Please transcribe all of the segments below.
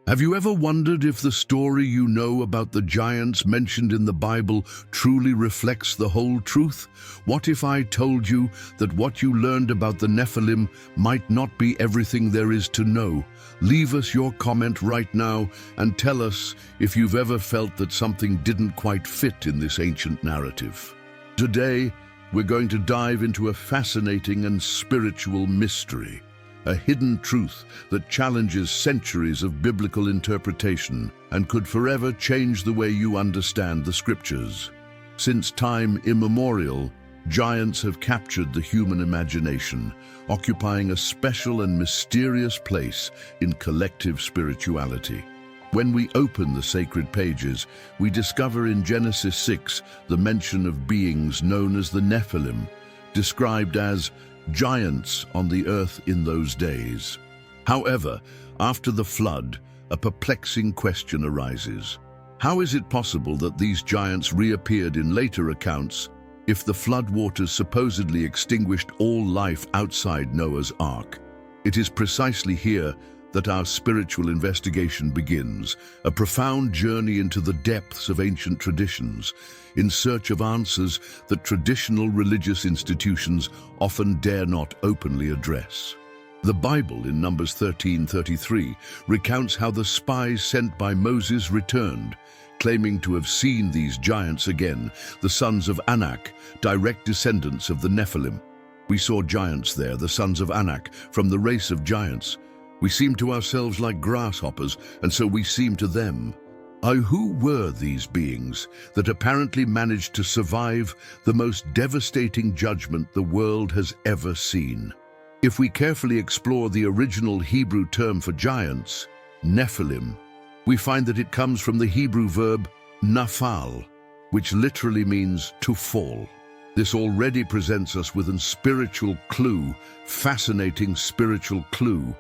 Have you ever wondered if the story you know about the giants mentioned in the Bible truly reflects the whole truth? What if I told you that what you learned about the Nephilim might not be everything there is to know? Leave us your comment right now and tell us if you've ever felt that something didn't quite fit in this ancient narrative. Today, we're going to dive into a fascinating and spiritual mystery. A hidden truth that challenges centuries of biblical interpretation and could forever change the way you understand the scriptures. Since time immemorial, giants have captured the human imagination, occupying a special and mysterious place in collective spirituality. When we open the sacred pages, we discover in Genesis 6 the mention of beings known as the Nephilim, described as giants on the earth in those days. However, after the flood, a perplexing question arises. How is it possible that these giants reappeared in later accounts if the flood waters supposedly extinguished all life outside Noah's Ark? It is precisely here that our spiritual investigation begins, a profound journey into the depths of ancient traditions, in search of answers that traditional religious institutions often dare not openly address. The Bible in Numbers 13:33 recounts how the spies sent by Moses returned, claiming to have seen these giants again, the sons of Anak, direct descendants of the Nephilim. We saw giants there, the sons of Anak, from the race of giants. We seem to ourselves like grasshoppers, and so we seem to them. Who were these beings that apparently managed to survive the most devastating judgment the world has ever seen? If we carefully explore the original Hebrew term for giants, Nephilim, we find that it comes from the Hebrew verb nafal, which literally means to fall. This already presents us with a spiritual clue, fascinating spiritual clue,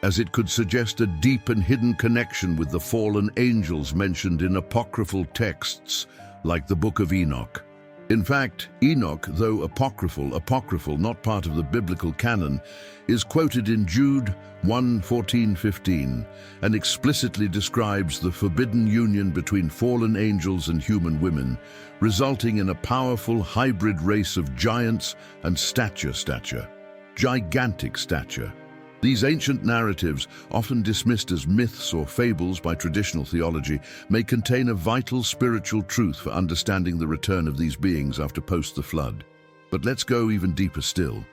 as it could suggest a deep and hidden connection with the fallen angels mentioned in apocryphal texts, like the Book of Enoch. In fact, Enoch, though apocryphal, not part of the biblical canon, is quoted in Jude 1:14-15, and explicitly describes the forbidden union between fallen angels and human women, resulting in a powerful hybrid race of giants and gigantic stature. These ancient narratives, often dismissed as myths or fables by traditional theology, may contain a vital spiritual truth for understanding the return of these beings after post the flood. But let's go even deeper still.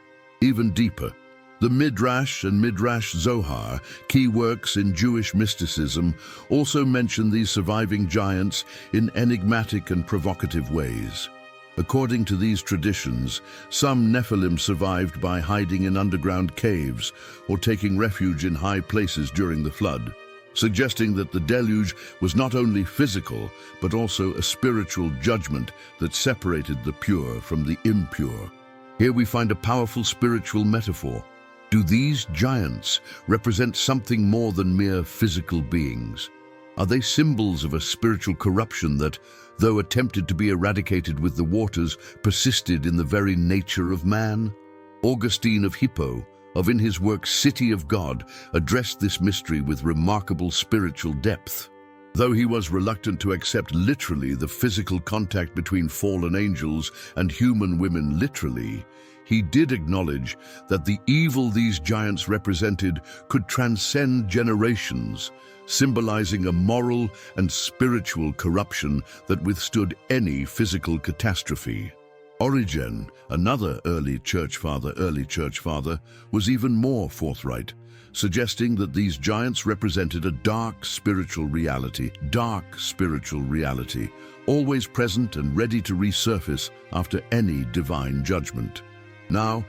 Even deeper. The Midrash and Midrash Zohar, key works in Jewish mysticism, also mention these surviving giants in enigmatic and provocative ways. According to these traditions, some Nephilim survived by hiding in underground caves or taking refuge in high places during the flood, suggesting that the deluge was not only physical, but also a spiritual judgment that separated the pure from the impure. Here we find a powerful spiritual metaphor. Do these giants represent something more than mere physical beings? Are they symbols of a spiritual corruption that, though attempted to be eradicated with the waters, persisted in the very nature of man? Augustine of Hippo, in his work City of God, addressed this mystery with remarkable spiritual depth. Though he was reluctant to accept literally the physical contact between fallen angels and human women literally, he did acknowledge that the evil these giants represented could transcend generations, symbolizing a moral and spiritual corruption that withstood any physical catastrophe. Origen, another early church father, was even more forthright, suggesting that these giants represented a dark spiritual reality, always present and ready to resurface after any divine judgment. Now,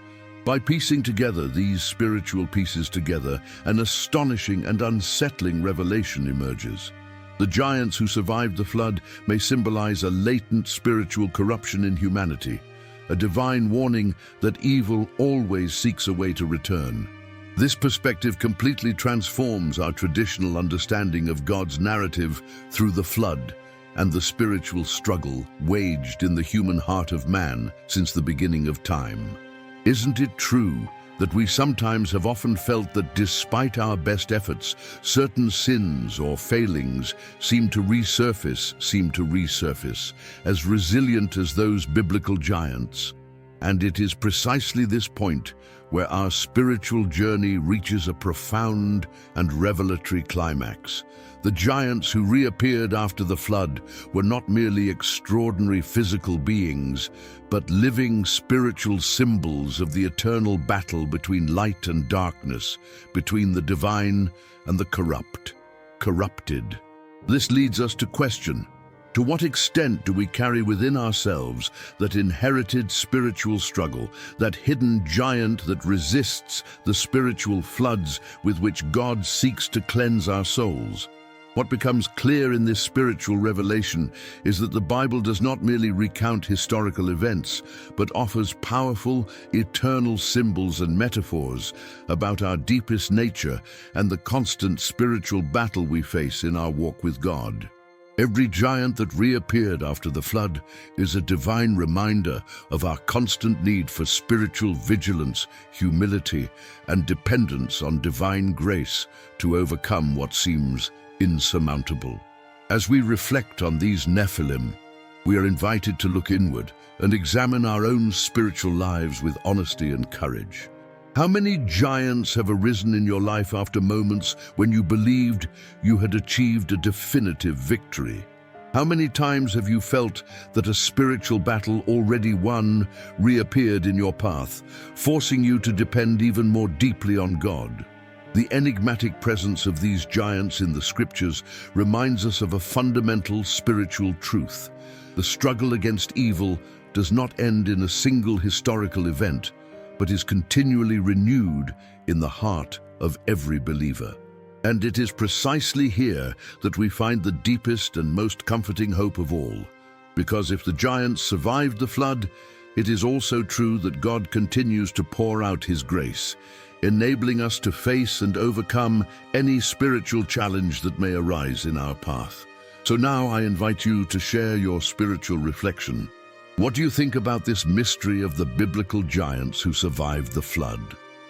by piecing together these spiritual pieces together, an astonishing and unsettling revelation emerges. The giants who survived the flood may symbolize a latent spiritual corruption in humanity, a divine warning that evil always seeks a way to return. This perspective completely transforms our traditional understanding of God's narrative through the flood and the spiritual struggle waged in the human heart of man since the beginning of time. Isn't it true that we sometimes have often felt that despite our best efforts, certain sins or failings seem to resurface, as resilient as those biblical giants. And it is precisely this point where our spiritual journey reaches a profound and revelatory climax. The giants who reappeared after the flood were not merely extraordinary physical beings, but living spiritual symbols of the eternal battle between light and darkness, between the divine and the corrupted. This leads us to question: to what extent do we carry within ourselves that inherited spiritual struggle, that hidden giant that resists the spiritual floods with which God seeks to cleanse our souls? What becomes clear in this spiritual revelation is that the Bible does not merely recount historical events, but offers powerful, eternal symbols and metaphors about our deepest nature and the constant spiritual battle we face in our walk with God. Every giant that reappeared after the flood is a divine reminder of our constant need for spiritual vigilance, humility, and dependence on divine grace to overcome what seems insurmountable. As we reflect on these Nephilim, we are invited to look inward and examine our own spiritual lives with honesty and courage. How many giants have arisen in your life after moments when you believed you had achieved a definitive victory? How many times have you felt that a spiritual battle already won reappeared in your path, forcing you to depend even more deeply on God? The enigmatic presence of these giants in the scriptures reminds us of a fundamental spiritual truth. The struggle against evil does not end in a single historical event, but is continually renewed in the heart of every believer. And it is precisely here that we find the deepest and most comforting hope of all. Because if the giants survived the flood, it is also true that God continues to pour out His grace, enabling us to face and overcome any spiritual challenge that may arise in our path. So now I invite you to share your spiritual reflection. What do you think about this mystery of the biblical giants who survived the flood?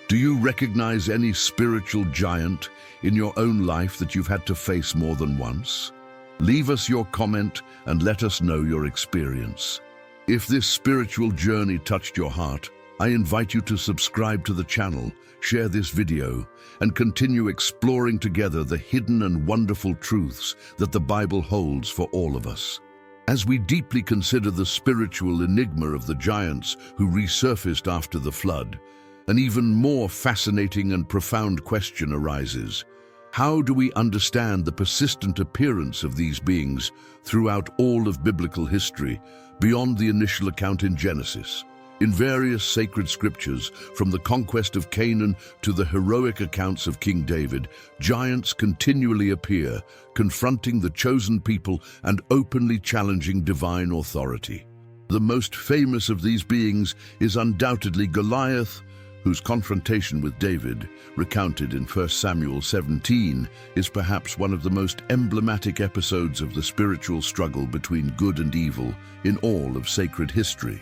Do you recognize any spiritual giant in your own life that you've had to face more than once? Leave us your comment and let us know your experience. If this spiritual journey touched your heart, I invite you to subscribe to the channel, share this video, and continue exploring together the hidden and wonderful truths that the Bible holds for all of us. As we deeply consider the spiritual enigma of the giants who resurfaced after the flood, an even more fascinating and profound question arises. How do we understand the persistent appearance of these beings throughout all of biblical history, beyond the initial account in Genesis? In various sacred scriptures, from the conquest of Canaan to the heroic accounts of King David, giants continually appear, confronting the chosen people and openly challenging divine authority. The most famous of these beings is undoubtedly Goliath, whose confrontation with David, recounted in 1 Samuel 17, is perhaps one of the most emblematic episodes of the spiritual struggle between good and evil in all of sacred history.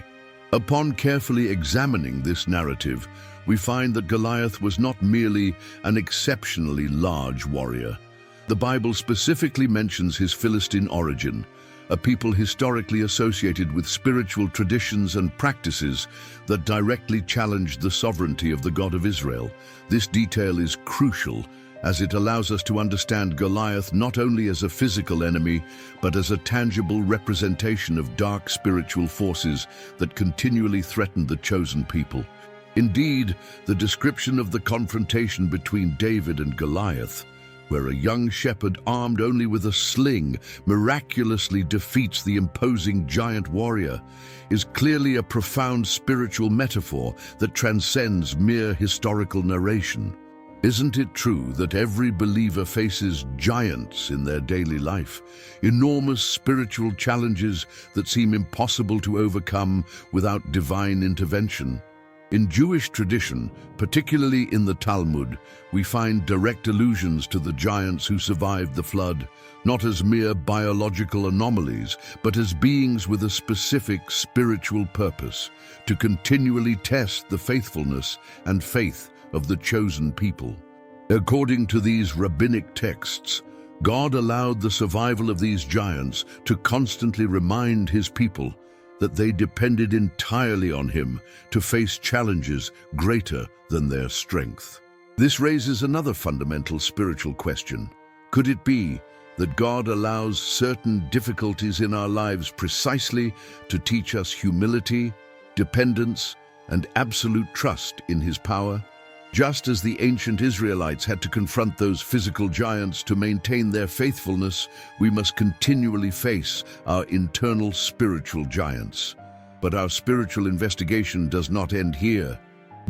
Upon carefully examining this narrative, we find that Goliath was not merely an exceptionally large warrior. The Bible specifically mentions his Philistine origin, a people historically associated with spiritual traditions and practices that directly challenged the sovereignty of the God of Israel. This detail is crucial, as it allows us to understand Goliath not only as a physical enemy, but as a tangible representation of dark spiritual forces that continually threatened the chosen people. Indeed, the description of the confrontation between David and Goliath, where a young shepherd armed only with a sling miraculously defeats the imposing giant warrior, is clearly a profound spiritual metaphor that transcends mere historical narration. Isn't it true that every believer faces giants in their daily life, enormous spiritual challenges that seem impossible to overcome without divine intervention? In Jewish tradition, particularly in the Talmud, we find direct allusions to the giants who survived the flood, not as mere biological anomalies, but as beings with a specific spiritual purpose, to continually test the faithfulness and faith of the chosen people. According to these rabbinic texts, God allowed the survival of these giants to constantly remind his people that they depended entirely on him to face challenges greater than their strength. This raises another fundamental spiritual question. Could it be that God allows certain difficulties in our lives precisely to teach us humility, dependence, and absolute trust in his power? Just as the ancient Israelites had to confront those physical giants to maintain their faithfulness, we must continually face our internal spiritual giants. But our spiritual investigation does not end here.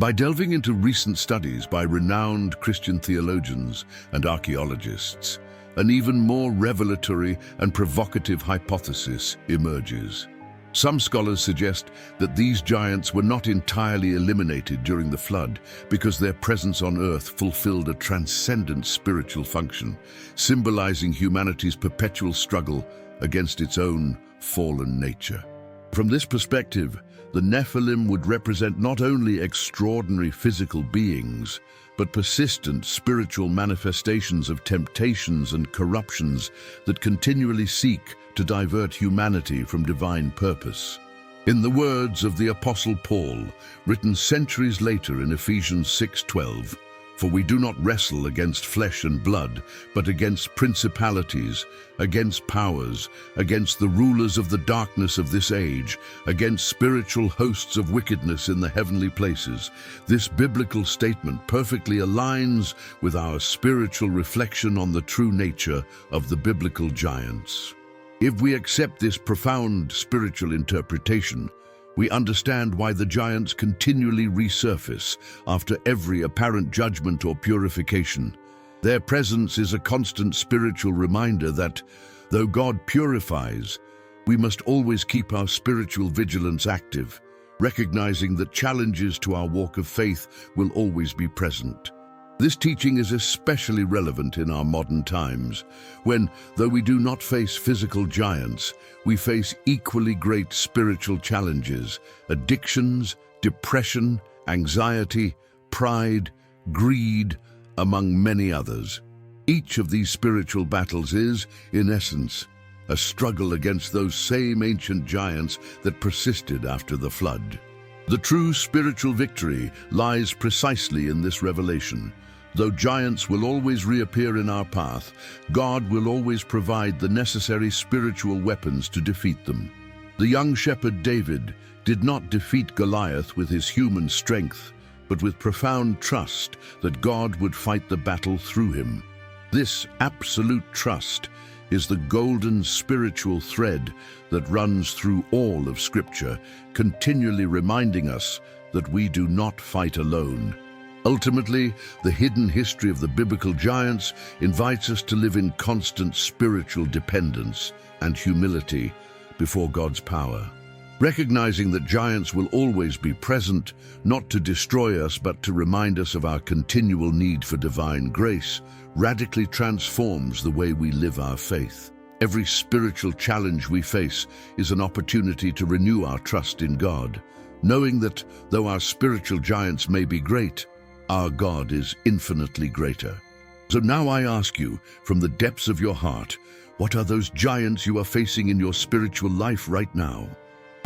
By delving into recent studies by renowned Christian theologians and archaeologists, an even more revelatory and provocative hypothesis emerges. Some scholars suggest that these giants were not entirely eliminated during the flood because their presence on Earth fulfilled a transcendent spiritual function, symbolizing humanity's perpetual struggle against its own fallen nature. From this perspective, the Nephilim would represent not only extraordinary physical beings, but persistent spiritual manifestations of temptations and corruptions that continually seek to divert humanity from divine purpose. In the words of the Apostle Paul, written centuries later in Ephesians 6:12, "For we do not wrestle against flesh and blood, but against principalities, against powers, against the rulers of the darkness of this age, against spiritual hosts of wickedness in the heavenly places." This biblical statement perfectly aligns with our spiritual reflection on the true nature of the biblical giants. If we accept this profound spiritual interpretation, we understand why the giants continually resurface after every apparent judgment or purification. Their presence is a constant spiritual reminder that, though God purifies, we must always keep our spiritual vigilance active, recognizing that challenges to our walk of faith will always be present. This teaching is especially relevant in our modern times, when, though we do not face physical giants, we face equally great spiritual challenges: addictions, depression, anxiety, pride, greed, among many others. Each of these spiritual battles is, in essence, a struggle against those same ancient giants that persisted after the flood. The true spiritual victory lies precisely in this revelation. Though giants will always reappear in our path, God will always provide the necessary spiritual weapons to defeat them. The young shepherd David did not defeat Goliath with his human strength, but with profound trust that God would fight the battle through him. This absolute trust is the golden spiritual thread that runs through all of Scripture, continually reminding us that we do not fight alone. Ultimately, the hidden history of the biblical giants invites us to live in constant spiritual dependence and humility before God's power. Recognizing that giants will always be present, not to destroy us but to remind us of our continual need for divine grace, radically transforms the way we live our faith. Every spiritual challenge we face is an opportunity to renew our trust in God, knowing that though our spiritual giants may be great, our God is infinitely greater. So now I ask you, from the depths of your heart, what are those giants you are facing in your spiritual life right now?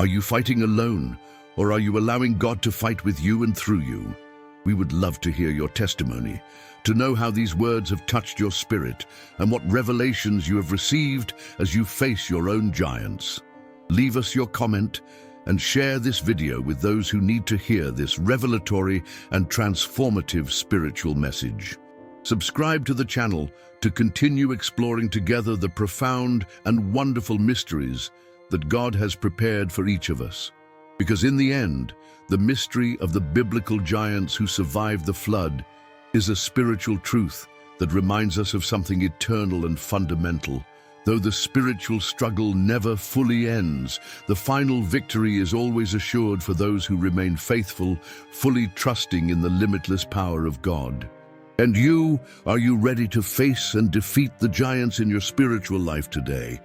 Are you fighting alone, or are you allowing God to fight with you and through you? We would love to hear your testimony, to know how these words have touched your spirit and what revelations you have received as you face your own giants. Leave us your comment and share this video with those who need to hear this revelatory and transformative spiritual message. Subscribe to the channel to continue exploring together the profound and wonderful mysteries that God has prepared for each of us. Because in the end, the mystery of the biblical giants who survived the flood is a spiritual truth that reminds us of something eternal and fundamental, Though the spiritual struggle never fully ends, the final victory is always assured for those who remain faithful, fully trusting in the limitless power of God. And you, are you ready to face and defeat the giants in your spiritual life today?